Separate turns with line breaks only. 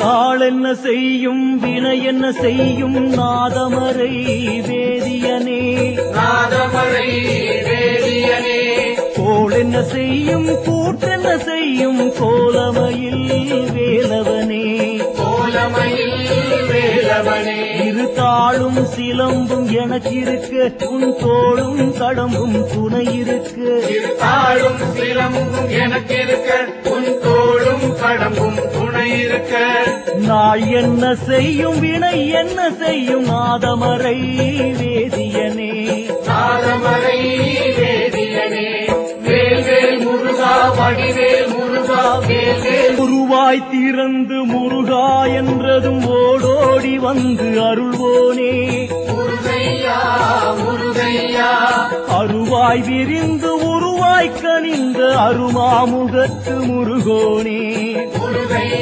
நாள் என்ன செய்யும் வினை என்ன செய்யும் நாதமறை வேதியனே
நாதமறை வேதியனே
கோள் என்ன செய்யும் கூட்டென்ன செய்யும் கோலமையில் வேலவனே
கோலமையில் வேலவனே
இரு தாளும் சிலம்பும் எனக்கிருக்க உன் தோளும் கடம்பும் துணை இருக்க
தாழும் சிலம்பும் எனக்கிருக்க உன் தோளும் கடம்பும் துணை இருக்க
நாள் என்ன செய்யும் வினை என்ன செய்யும் நாதமறை வேதியனே
நாதமறை வேதியனே வேல்வேல் முருகா வடிவேல் முருகா வேல்வேல்
உருவாய் திறந்து முருகா என்றதும் ஓடோடி வந்து அருள்வோனே
முருகையா முருகையா
அருவாய் விரிந்து உருவாய் கனிந்த அருமாமுகத்து முருகோனே
முருகையா